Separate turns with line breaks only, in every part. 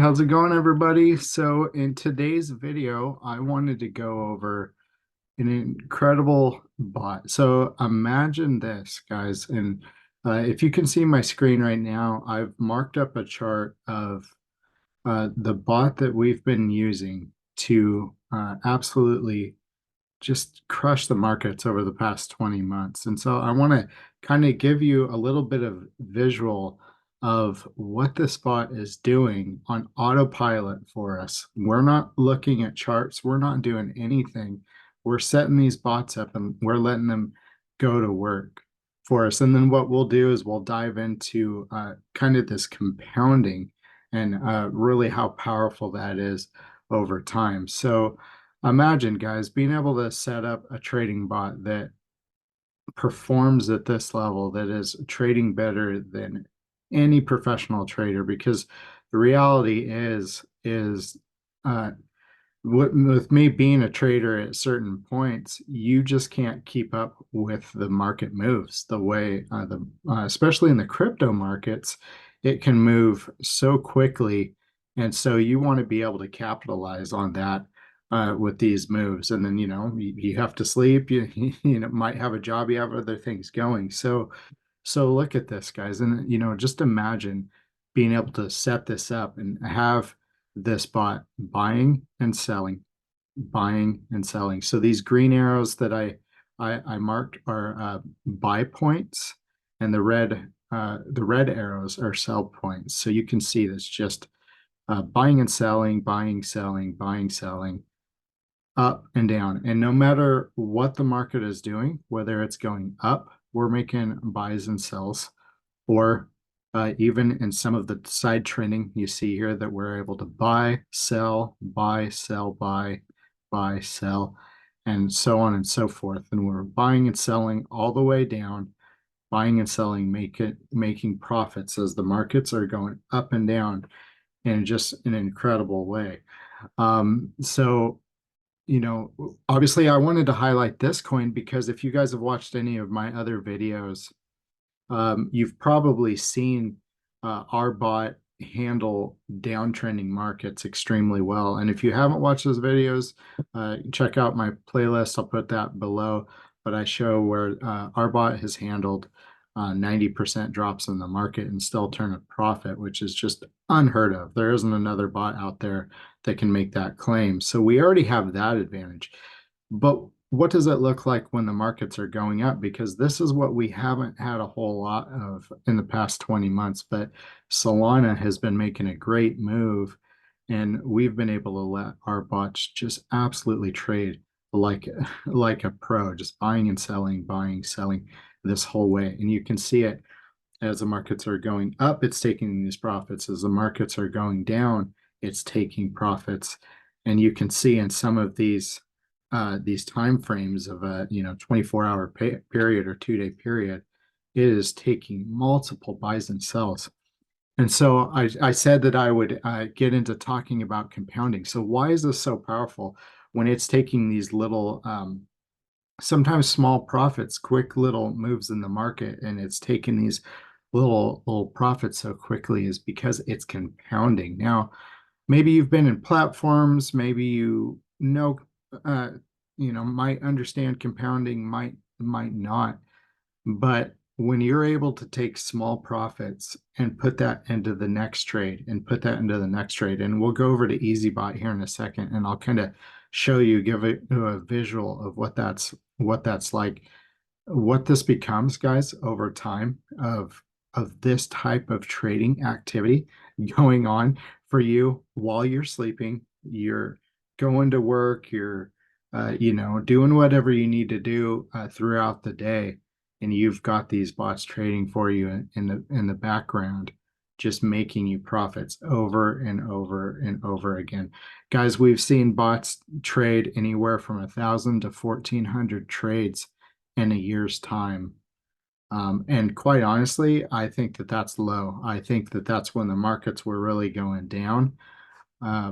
how's it going, everybody? So, in today's video, I wanted to go over an incredible bot. So, imagine this, guys. And if you can see my screen right now, I've marked up a chart of the bot that we've been using to absolutely just crushed the markets over the past 20 months. And so I want to kind of give you a little bit of visual of what this bot is doing on autopilot for us. We're not looking at charts, we're not doing anything. We're setting these bots up and we're letting them go to work for us. And then what we'll do is we'll dive into kind of this compounding and really how powerful that is over time. So imagine, guys, being able to set up a trading bot that performs at this level, that is trading better than any professional trader, because the reality is uh, with me being a trader at certain points, you just can't keep up with the market moves the way especially in the crypto markets, it can move so quickly. And so you want to be able to capitalize on that with these moves. And then, you have to sleep, might have a job, you have other things going. So look at this, guys. And, just imagine being able to set this up and have this bot buying and selling, buying and selling. So these green arrows that I marked are buy points, and the red arrows are sell points. So you can see that's just buying and selling, buying, selling, buying, selling, up and down. And no matter what the market is doing, whether it's going up, we're making buys and sells, or even in some of the side trending, you see here that we're able to buy, sell, buy, sell, buy, sell, and so on and so forth. And we're buying and selling all the way down, buying and selling, making profits as the markets are going up and down in just an incredible way. So obviously I wanted to highlight this coin because if you guys have watched any of my other videos, you've probably seen our bot handle downtrending markets extremely well. And if you haven't watched those videos, check out my playlist. I'll put that below. But I show where our bot has handled 90% drops in the market and still turn a profit, which is just unheard of. There isn't another bot out there that can make that claim. So we already have that advantage. But what does it look like when the markets are going up? Because this is what we haven't had a whole lot of in the past 20 months, but Solana has been making a great move, and we've been able to let our bots just absolutely trade like like a pro, just buying, selling this whole way. And you can see it as the markets are going up, it's taking these profits. As the markets are going down, it's taking profits. And you can see in some of these time frames of a 24-hour period or 2-day period, it is taking multiple buys and sells. And so I said that I would get into talking about compounding. So why is this so powerful when it's taking these little sometimes small profits, quick little moves in the market, and it's taking these little profits so quickly is because it's compounding. Now, maybe you've been in platforms, maybe uh, might understand compounding, might not. But when you're able to take small profits and put that into the next trade and put that into the next trade, and we'll go over to Eazybot here in a second, and I'll kind of show you, give it a visual of what that's like, what this becomes, guys, over time of this type of trading activity going on for you while you're sleeping, you're going to work, you're doing whatever you need to do throughout the day, and you've got these bots trading for you in the background, just making you profits over and over and over again. Guys, we've seen bots trade anywhere from 1,000 to 1,400 trades in a year's time. And quite honestly, I think that that's low. I think that that's when the markets were really going down.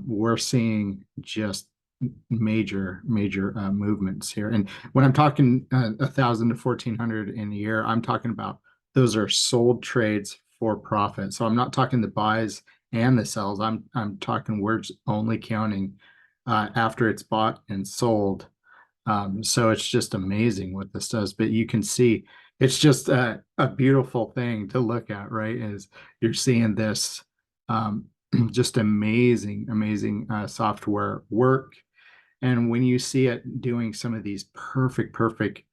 We're seeing just major movements here. And when I'm talking 1,000 to 1,400 in a year, I'm talking about those are sold trades for profit. So I'm not talking the buys and the sells. I'm talking words only counting after it's bought and sold. So it's just amazing what this does. But you can see it's just a beautiful thing to look at, right? Is you're seeing this um, just amazing, amazing software work. And when you see it doing some of these perfect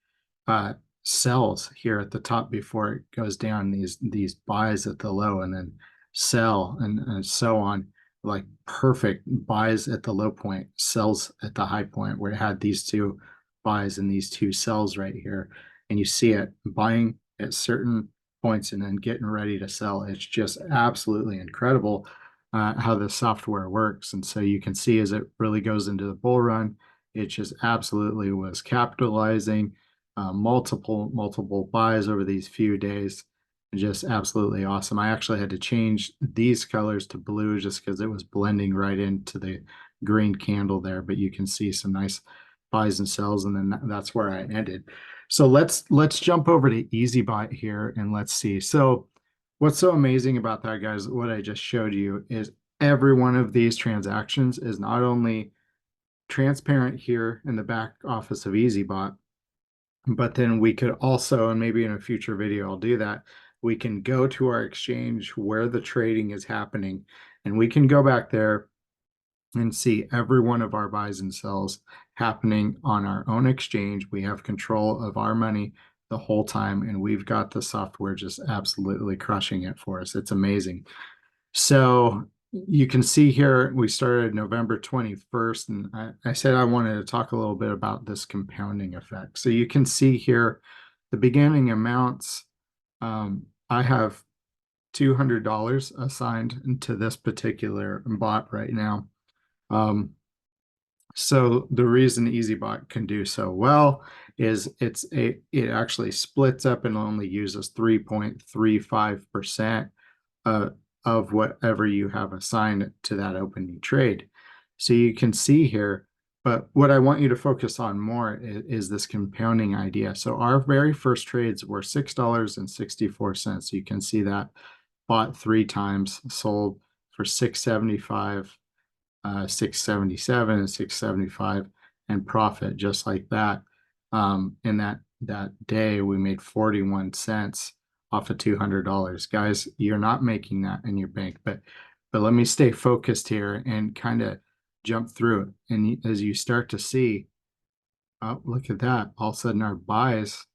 uh, sells here at the top before it goes down, these buys at the low and then sell and so on, like perfect buys at the low point, sells at the high point, where it had these two buys and these two sells right here. And you see it buying at certain points and then getting ready to sell. It's just absolutely incredible how the software works. And so you can see as it really goes into the bull run, it just absolutely was capitalizing multiple buys over these few days. Just absolutely awesome. I actually had to change these colors to blue just because it was blending right into the green candle there, but you can see some nice buys and sells, and then that's where I ended. So let's jump over to Eazybot here and let's see. So what's so amazing about that, guys, what I just showed you is every one of these transactions is not only transparent here in the back office of Eazybot, but then we could also, and maybe in a future video I'll do that, we can go to our exchange where the trading is happening, and we can go back there and see every one of our buys and sells happening on our own exchange. We have control of our money the whole time, and we've got the software just absolutely crushing it for us. It's amazing. So you can see here, we started November 21st, and I said I wanted to talk a little bit about this compounding effect. So you can see here the beginning amounts. I have $200 assigned to this particular bot right now. So the reason Eazybot can do so well is it actually splits up and only uses 3.35% uh, of whatever you have assigned to that opening trade. So you can see here, but what I want you to focus on more is this compounding idea. So our very first trades were $6.64. You can see that bought 3 times, sold for 675, 677 and 675, and profit just like that. In that day, we made 41 cents off of $200. Guys, you're not making that in your bank, but let me stay focused here and kind of jump through it. And as you start to see, oh, look at that. All of a sudden, our buys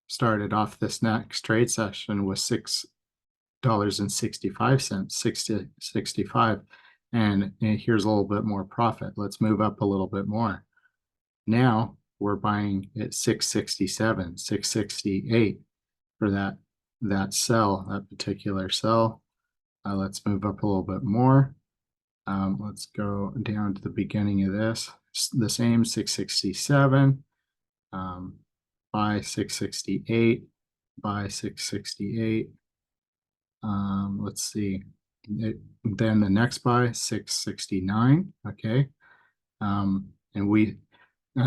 started off this next trade session with $6.65, 65. And here's a little bit more profit. Let's move up a little bit more. Now we're buying at 667, 668 for that sell, that particular sell. Let's move up a little bit more. Let's go down to the beginning of this. The same 667, buy 668, buy 668. Let's see. Then the next buy 669. Okay. And we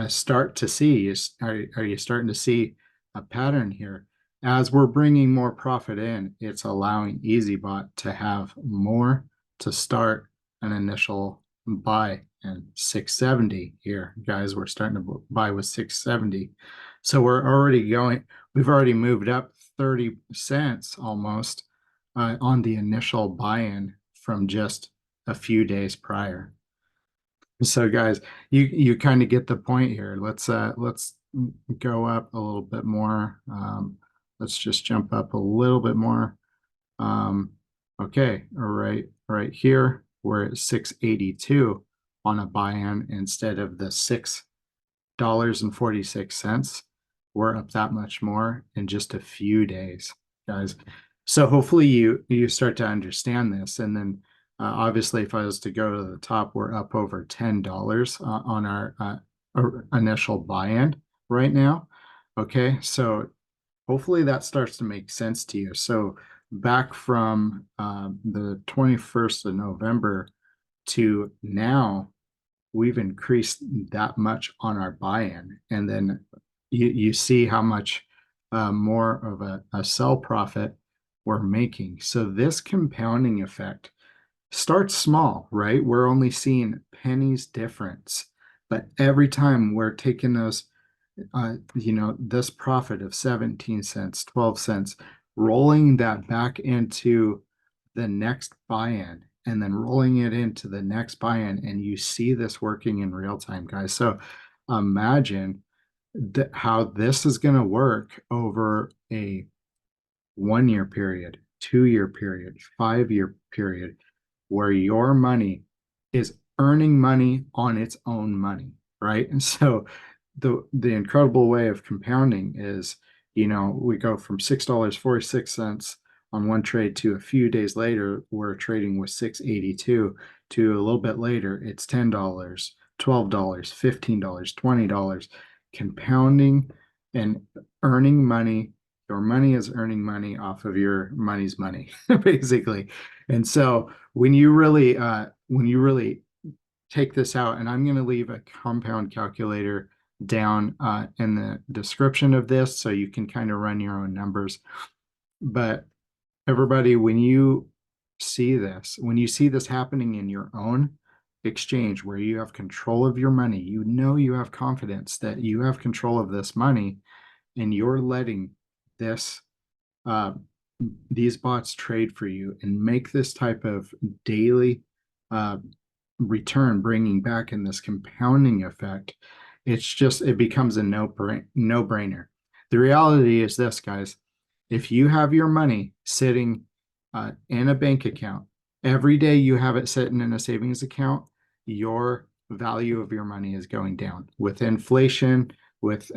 start to see, are you starting to see a pattern here? As we're bringing more profit in, it's allowing Eazybot to have more to start an initial buy. And 670 here, guys, we're starting to buy with 670. So we've already moved up 30 cents almost on the initial buy-in from just a few days prior. So guys, you kind of get the point here. Let's go up a little bit more. Let's just jump up a little bit more. Okay, all right here we're at 682 on a buy-in instead of the $6.46. We're up that much more in just a few days, guys. So hopefully you start to understand this, and then obviously, if I was to go to the top, we're up over $10 on our initial buy-in right now. Okay, so hopefully that starts to make sense to you. So back from the 21st of November to now, we've increased that much on our buy-in, and then you see how much more of a sell profit we're making. So this compounding effect start small, right? We're only seeing pennies difference, but every time we're taking those, this profit of 17 cents, 12 cents, rolling that back into the next buy-in and then rolling it into the next buy-in, and you see this working in real time, guys. So imagine how this is going to work over a 1 year period, 2 year period, 5 year period, where your money is earning money on its own money, right? And so the incredible way of compounding is, we go from $6.46 on one trade to a few days later, we're trading with 6.82 to a little bit later, it's $10, $12, $15, $20, compounding and earning money. Your money is earning money off of your money's money, basically. And so when you really take this out, and I'm going to leave a compound calculator down in the description of this so you can kind of run your own numbers. But everybody, when you see this happening in your own exchange where you have control of your money, you have confidence that you have control of this money, and you're letting this uh, these bots trade for you and make this type of daily uh, return, bringing back in this compounding effect. It becomes a no brainer. The reality is this, guys: if you have your money sitting in a bank account, every day you have it sitting in a savings account, your value of your money is going down with inflation, with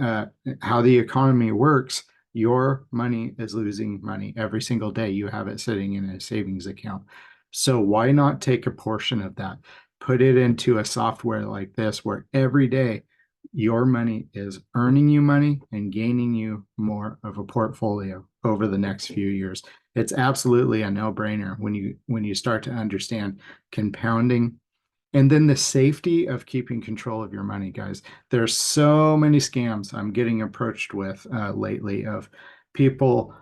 how the economy works. Your money is losing money every single day you have it sitting in a savings account. So why not take a portion of that, put it into a software like this, where every day your money is earning you money and gaining you more of a portfolio over the next few years. It's absolutely a no-brainer when you start to understand compounding. And then the safety of keeping control of your money, guys. There's so many scams I'm getting approached with lately, of people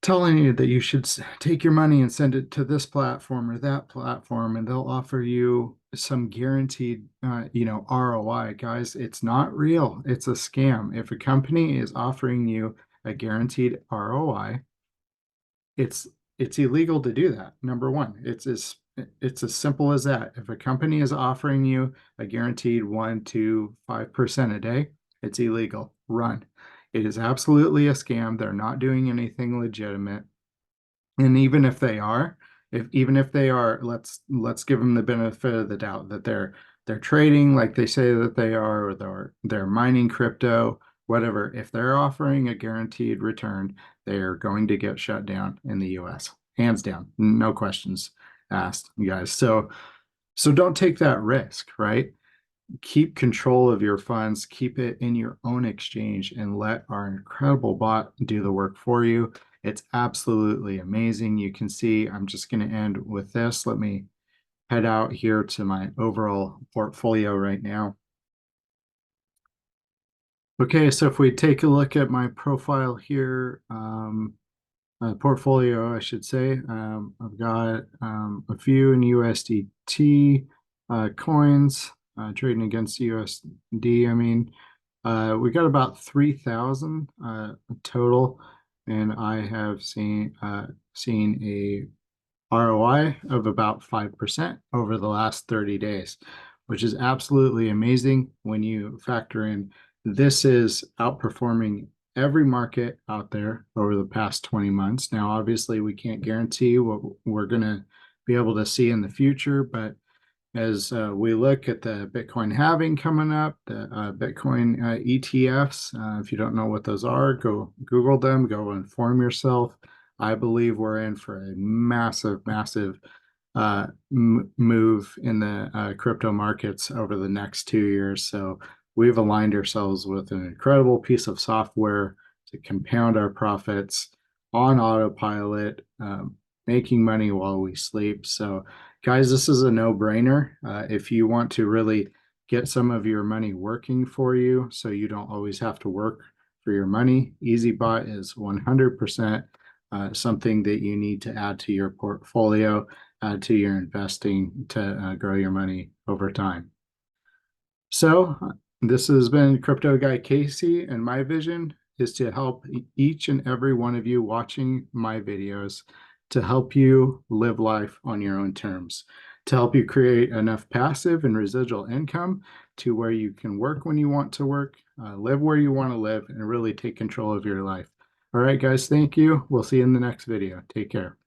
telling you that you should take your money and send it to this platform or that platform, and they'll offer you some guaranteed, ROI. Guys, it's not real. It's a scam. If a company is offering you a guaranteed ROI, it's it's illegal to do that. Number one, it's as simple as that. If a company is offering you a guaranteed 1 to 5% a day, it's illegal. Run. It is absolutely a scam. They're not doing anything legitimate. And even if they are, let's give them the benefit of the doubt that they're trading like they say that they are, or they're mining crypto, whatever. If they're offering a guaranteed return, they're going to get shut down in the US. Hands down, no questions asked, you guys. So don't take that risk, right? Keep control of your funds, keep it in your own exchange, and let our incredible bot do the work for you. It's absolutely amazing. You can see, I'm just going to end with this. Let me head out here to my overall portfolio right now. Okay, so if we take a look at my profile here, portfolio, I should say, I've got a few in USDT coins trading against USD. I mean, we got about 3,000 total, and I have seen a ROI of about 5% over the last 30 days, which is absolutely amazing when you factor in this is outperforming every market out there over the past 20 months. Now, obviously, we can't guarantee what we're going to be able to see in the future, but as we look at the Bitcoin halving coming up, the Bitcoin ETFs, if you don't know what those are, go Google them, go inform yourself. I believe we're in for a massive, massive move in the crypto markets over the next 2 years. So we've aligned ourselves with an incredible piece of software to compound our profits on autopilot, making money while we sleep. So, guys, this is a no-brainer. If you want to really get some of your money working for you so you don't always have to work for your money, Eazybot is 100% something that you need to add to your portfolio. add to your investing to grow your money over time. So, this has been Crypto Guy Casey, and my vision is to help each and every one of you watching my videos to help you live life on your own terms, to help you create enough passive and residual income to where you can work when you want to work, live where you want to live, and really take control of your life. All right, guys, thank you. We'll see you in the next video. Take care.